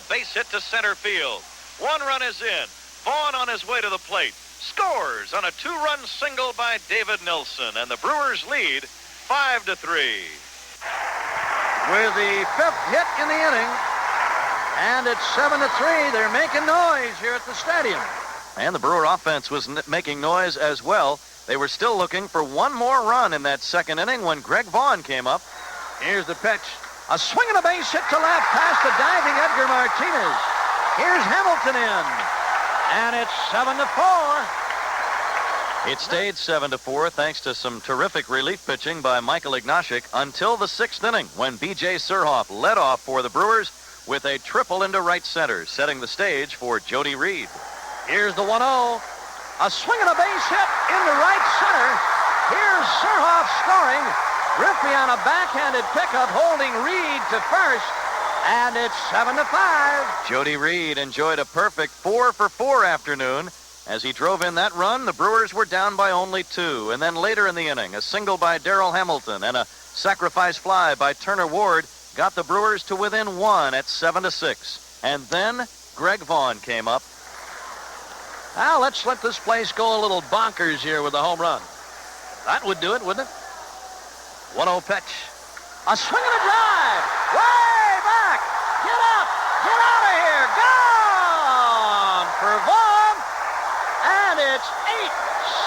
base hit to center field. One run is in. Vaughn on his way to the plate. Scores on a two-run single by David Nilsson, and the Brewers lead 5-3. With the fifth hit in the inning, and it's 7-3. They're making noise here at the stadium. And the Brewer offense was making noise as well. They were still looking for one more run in that second inning when Greg Vaughn came up. Here's the pitch. A swing and a base hit to left past the diving Edgar Martinez. Here's Hamilton in. And it's 7-4. It stayed 7-4 thanks to some terrific relief pitching by Michael Ignashik until the sixth inning when B.J. Surhoff led off for the Brewers with a triple into right center, setting the stage for Jody Reed. Here's the 1-0. A swing and a base hit into right center. Here's Surhoff scoring. Griffey on a backhanded pickup holding Reed to first. And it's 7-5. Jody Reed enjoyed a perfect 4-for-4 afternoon. As he drove in that run, the Brewers were down by only 2. And then later in the inning, a single by Darrell Hamilton and a sacrifice fly by Turner Ward got the Brewers to within 1 at 7-6. And then Greg Vaughn came up. Now let's let this place go a little bonkers here with the home run. That would do it, wouldn't it? 1-0 pitch. A swing and a drive. Way back. Get up. Get out of here. Gone for Vaughn. And it's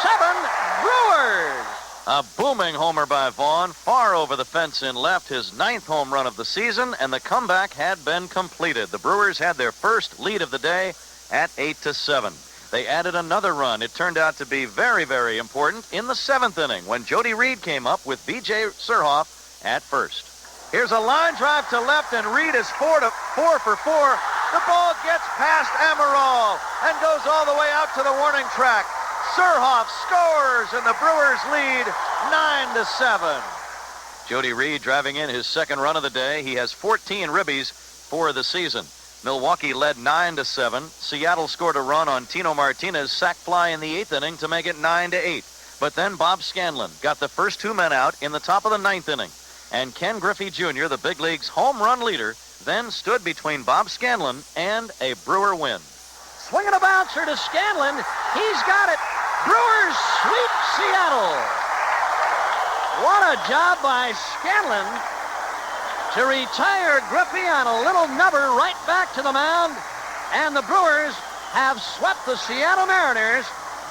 8-7 Brewers. A booming homer by Vaughn, far over the fence in left, his 9th home run of the season, and the comeback had been completed. The Brewers had their first lead of the day at 8-7. They added another run. It turned out to be very, very important in the 7th inning when Jody Reed came up with B.J. Surhoff at first. Here's a line drive to left, and Reed is 4 for 4. The ball gets past Amaral and goes all the way out to the warning track. Surhoff scores, and the Brewers lead 9-7. Jody Reed driving in his second run of the day. He has 14 ribbies for the season. Milwaukee led 9-7. Seattle scored a run on Tino Martinez's sac fly in the 8th inning to make it 9-8. But then Bob Scanlon got the first 2 men out in the top of the 9th inning. And Ken Griffey Jr., the big league's home run leader, then stood between Bob Scanlon and a Brewer win. Swinging a bouncer to Scanlon. He's got it. Brewers sweep Seattle. What a job by Scanlon to retire Griffey on a little nubber right back to the mound. And the Brewers have swept the Seattle Mariners.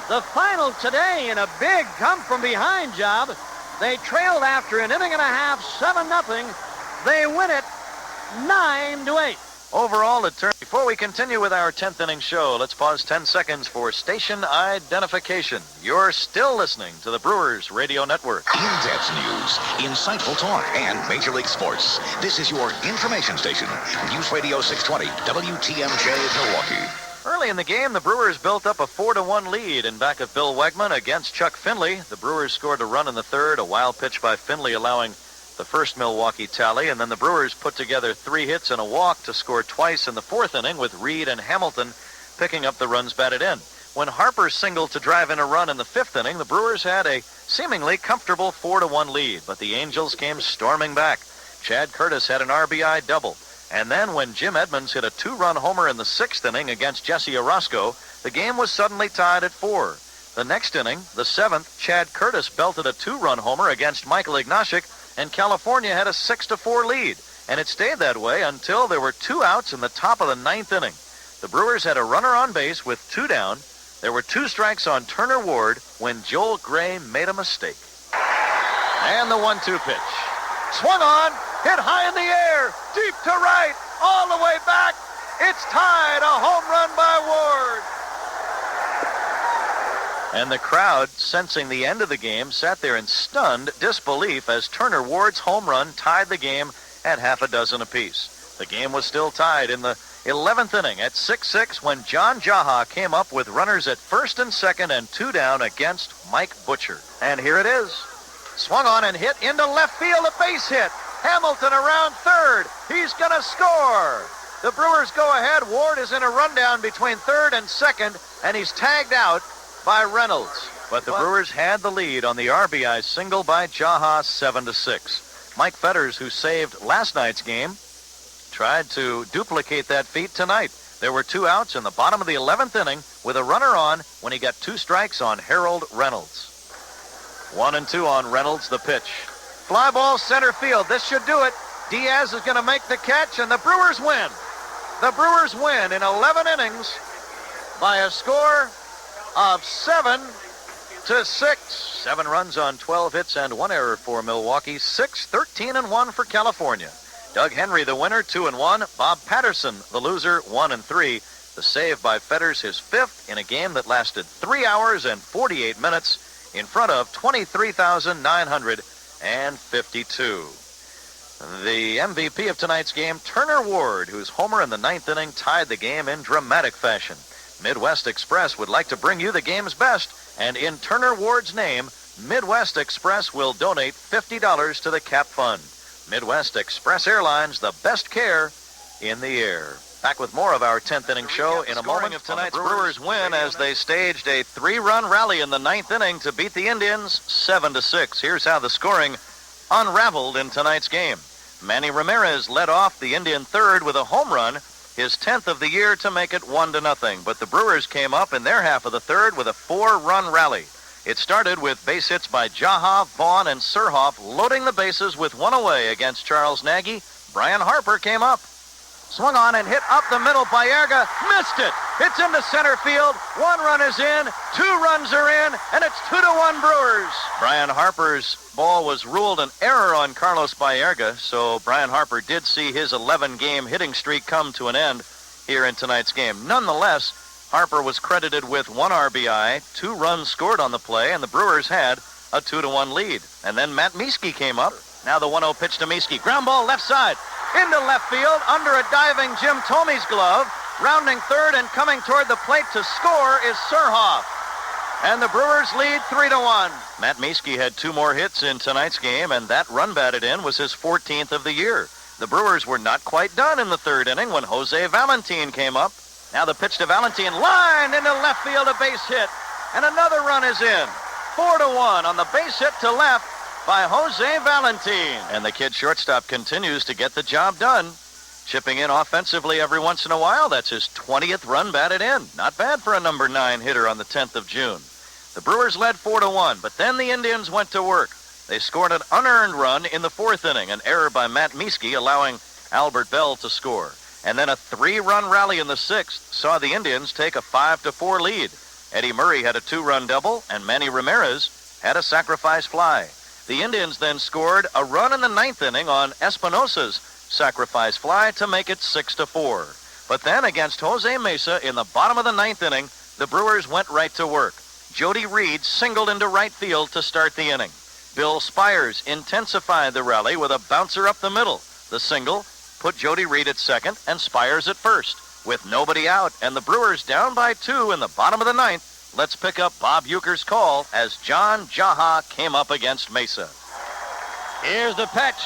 The final today in a big come-from-behind job. They trailed after an inning and a half, 7-0. They win it 9-8. Overall, it turned. Before we continue with our 10th inning show, let's pause 10 seconds for station identification. You're still listening to the Brewers Radio Network. In-depth news, insightful talk, and Major League Sports. This is your information station. News Radio 620, WTMJ Milwaukee. Early in the game, the Brewers built up a 4-1 lead in back of Bill Wegman against Chuck Finley. The Brewers scored a run in the third, a wild pitch by Finley allowing the first Milwaukee tally, and then the Brewers put together 3 hits and a walk to score twice in the 4th inning, with Reed and Hamilton picking up the runs batted in. When Harper singled to drive in a run in the 5th inning, the Brewers had a seemingly comfortable 4-1 lead, but the Angels came storming back. Chad Curtis had an RBI double, and then when Jim Edmonds hit a 2-run homer in the 6th inning against Jesse Orozco, the game was suddenly tied at 4. The next inning, the 7th, Chad Curtis belted a 2-run homer against Michael Ignashik, and California had a 6-4 lead, and it stayed that way until there were 2 outs in the top of the 9th inning. The Brewers had a runner on base with 2 down. There were 2 strikes on Turner Ward when Joel Gray made a mistake. And the 1-2 pitch. Swung on, hit high in the air, deep to right, all the way back. It's tied, a home run by Ward. And the crowd, sensing the end of the game, sat there in stunned disbelief as Turner Ward's home run tied the game at 6 apiece. The game was still tied in the 11th inning at 6-6 when John Jaha came up with runners at first and second and 2 down against Mike Butcher. And here it is. Swung on and hit into left field, a base hit. Hamilton around third. He's going to score. The Brewers go ahead. Ward is in a rundown between third and second, and he's tagged out by Reynolds. But the Brewers had the lead on the RBI single by Jaha, 7-6. Mike Fetters, who saved last night's game, tried to duplicate that feat tonight. There were 2 outs in the bottom of the 11th inning with a runner on when he got 2 strikes on Harold Reynolds. 1-2 on Reynolds, the pitch. Fly ball center field. This should do it. Diaz is going to make the catch, and the Brewers win. The Brewers win in 11 innings by a score of 7-6. 7 runs on 12 hits and 1 error for Milwaukee. 13-1 for California. Doug Henry, the winner, 2-1. Bob Patterson, the loser, 1-3. The save by Fetters, his 5th in a game that lasted 3 hours and 48 minutes in front of 23,952. The MVP of tonight's game, Turner Ward, whose homer in the 9th inning tied the game in dramatic fashion. Midwest Express would like to bring you the game's best, and in Turner Ward's name, Midwest Express will donate $50 to the CAP Fund. Midwest Express Airlines, the best care in the air. Back with more of our 10th inning show in a moment. Of tonight's Brewers win as they staged a 3-run rally in the 9th inning to beat the Indians 7-6. Here's how the scoring unraveled in tonight's game. Manny Ramirez led off the Indian third with a home run, his 10th of the year, to make it 1-0. But the Brewers came up in their half of the third with a 4-run rally. It started with base hits by Jaha, Vaughn, and Surhoff, loading the bases with 1 away against Charles Nagy. Brian Harper came up. Swung on and hit up the middle. Baerga missed it. It's into center field. 1 run is in. 2 runs are in. And it's 2-1 Brewers. Brian Harper's ball was ruled an error on Carlos Baerga, so Brian Harper did see his 11-game hitting streak come to an end here in tonight's game. Nonetheless, Harper was credited with 1 RBI, 2 runs scored on the play, and the Brewers had a 2-1 lead. And then Matt Mieske came up. Now the 1-0 pitch to Mieske. Ground ball left side. Into left field, under a diving Jim Thomey's glove. Rounding third and coming toward the plate to score is Surhoff. And the Brewers lead 3-1. Matt Mieske had 2 more hits in tonight's game, and that run batted in was his 14th of the year. The Brewers were not quite done in the 3rd inning when Jose Valentin came up. Now the pitch to Valentin, lined into left field, a base hit. And another run is in. 4-1 on the base hit to left by Jose Valentin. And the kid shortstop continues to get the job done. Chipping in offensively every once in a while. That's his 20th run batted in. Not bad for a number 9 hitter on the 10th of June. The Brewers led 4-1, but then the Indians went to work. They scored an unearned run in the 4th inning, an error by Matt Mieske allowing Albert Bell to score. And then a 3-run rally in the 6th saw the Indians take a 5-4 lead. Eddie Murray had a 2-run double, and Manny Ramirez had a sacrifice fly. The Indians then scored a run in the 9th inning on Espinosa's sacrifice fly to make it 6-4. But then against Jose Mesa in the bottom of the 9th inning, the Brewers went right to work. Jody Reed singled into right field to start the inning. Bill Spires intensified the rally with a bouncer up the middle. The single put Jody Reed at second and Spires at first. With nobody out and the Brewers down by 2 in the bottom of the 9th, let's pick up Bob Uecker's call as John Jaha came up against Mesa. Here's the pitch.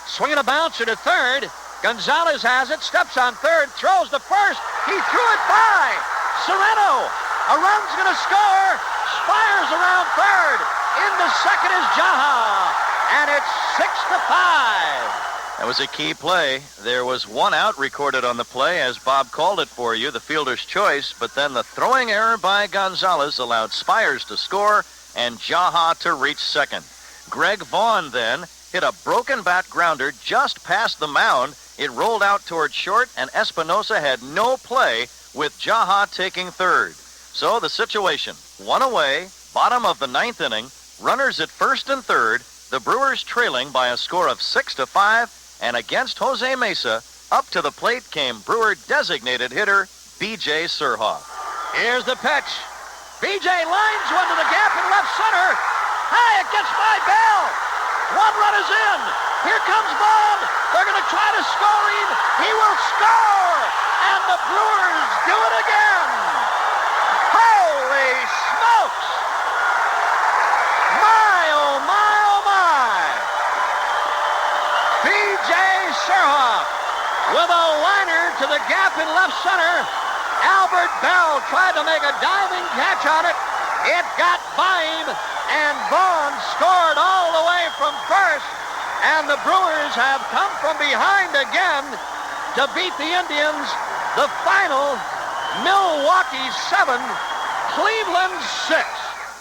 Swinging a bouncer to third. Gonzalez has it, steps on third, throws to first. He threw it by. Sereno. A run's going to score. Spires around third. Into second is Jaha. And it's 6-5. That was a key play. There was 1 out recorded on the play as Bob called it for you, the fielder's choice, but then the throwing error by Gonzalez allowed Spires to score and Jaha to reach second. Greg Vaughn then hit a broken bat grounder just past the mound. It rolled out toward short, and Espinosa had no play with Jaha taking third. So the situation, 1 away, bottom of the 9th inning, runners at first and third, the Brewers trailing by a score of 6-5, and against Jose Mesa, up to the plate came Brewer designated hitter B.J. Surhoff. Here's the pitch. B.J. lines one to the gap in left center. High, it gets by Bell. 1 run is in. Here comes Bob. They're going to try to score him. He will score. And the Brewers do it again. Holy smokes. My, oh my, oh my. B.J. Surhoff with a liner to the gap in left center. Albert Bell tried to make a diving catch on it. It got by him, and Vaughn scored all the way from first. And the Brewers have come from behind again to beat the Indians. The final, Milwaukee 7, Cleveland 6.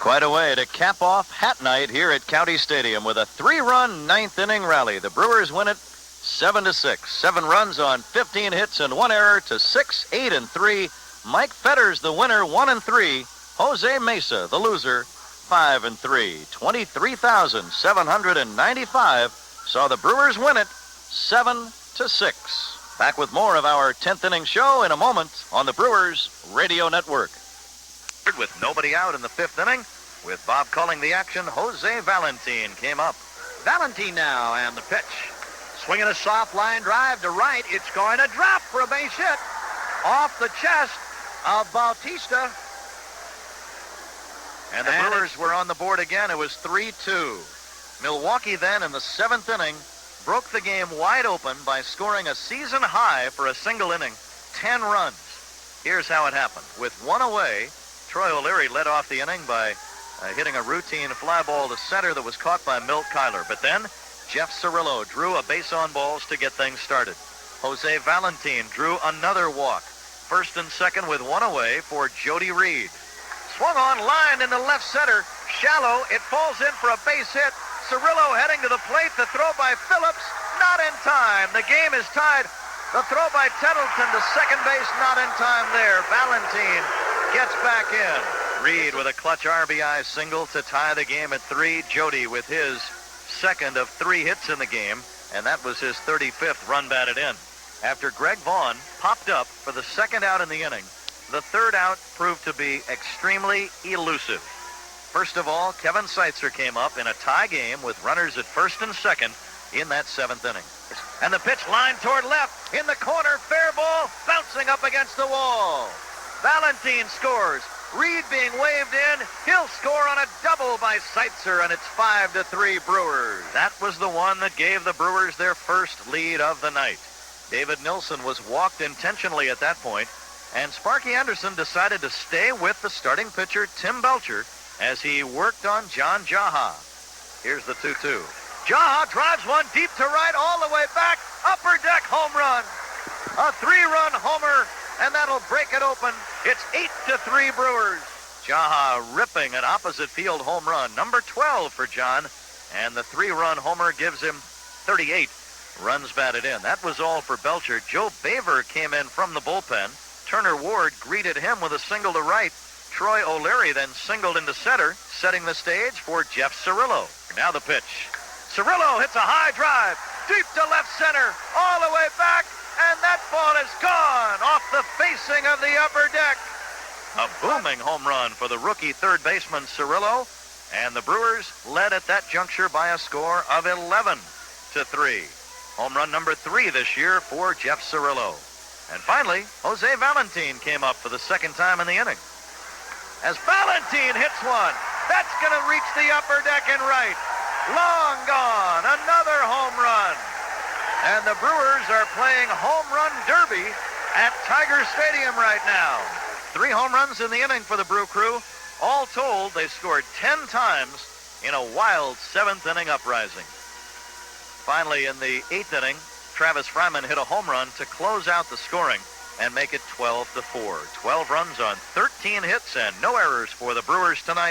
Quite a way to cap off Hat Night here at County Stadium with a 3-run ninth-inning rally. The Brewers win it 7-6. 7 runs on 15 hits and 1 error to 6, 8, and 3. Mike Fetters, the winner, 1 and 3. Jose Mesa, the loser, 5 and 3. 23,795 saw the Brewers win it 7-6. Back with more of our 10th inning show in a moment on the Brewers Radio Network. With nobody out in the 5th inning, with Bob calling the action, Jose Valentin came up. Valentin now, and the pitch. Swinging a soft line drive to right. It's going to drop for a base hit off the chest of Bautista. And the Brewers were on the board again. It was 3-2. Milwaukee then in the 7th inning broke the game wide open by scoring a season high for a single inning, 10 runs. Here's how it happened. With 1 away, Troy O'Leary led off the inning by hitting a routine fly ball to center that was caught by Milt Kyler. But then Jeff Cirillo drew a base on balls to get things started. Jose Valentin drew another walk. First and second with 1 away for Jody Reed. Swung on, line in the left center. Shallow. It falls in for a base hit. Cirillo heading to the plate. The throw by Phillips. Not in time. The game is tied. The throw by Tettleton to second base. Not in time there. Valentin gets back in. Reed with a clutch RBI single to tie the game at 3. Jody with his second of 3 hits in the game, and that was his 35th run batted in. After Greg Vaughn popped up for the second out in the inning, the third out proved to be extremely elusive. First of all, Kevin Seitzer came up in a tie game with runners at first and second in that 7th inning. And the pitch line toward left in the corner, fair ball, bouncing up against the wall. Valentin scores. Reed being waved in. He'll score on a double by Seitzer, and it's 5-3 Brewers. That was the one that gave the Brewers their first lead of the night. David Nilsson was walked intentionally at that point, and Sparky Anderson decided to stay with the starting pitcher, Tim Belcher, as he worked on John Jaha. Here's the 2-2. Jaha drives one deep to right, all the way back, upper deck home run. A 3-run homer, and that'll break it open. It's 8-3 Brewers. Jaha ripping an opposite field home run, number 12 for John, and the 3-run homer gives him 38 runs batted in. That was all for Belcher. Joe Baver came in from the bullpen. Turner Ward greeted him with a single to right. Troy O'Leary then singled into center, setting the stage for Jeff Cirillo. Now the pitch. Cirillo hits a high drive, deep to left center, all the way back, and that ball is gone off the facing of the upper deck. A booming home run for the rookie third baseman Cirillo, and the Brewers led at that juncture by a score of 11-3. Home run number 3 this year for Jeff Cirillo. And finally, Jose Valentin came up for the second time in the inning. As Valentin hits one, that's going to reach the upper deck and right. Long gone, another home run. And the Brewers are playing home run derby at Tiger Stadium right now. 3 home runs in the inning for the Brew Crew. All told, they scored 10 times in a wild 7th inning uprising. Finally, in the 8th inning, Travis Fryman hit a home run to close out the scoring and make it 12-4. 12 runs on 13 hits and no errors for the Brewers tonight.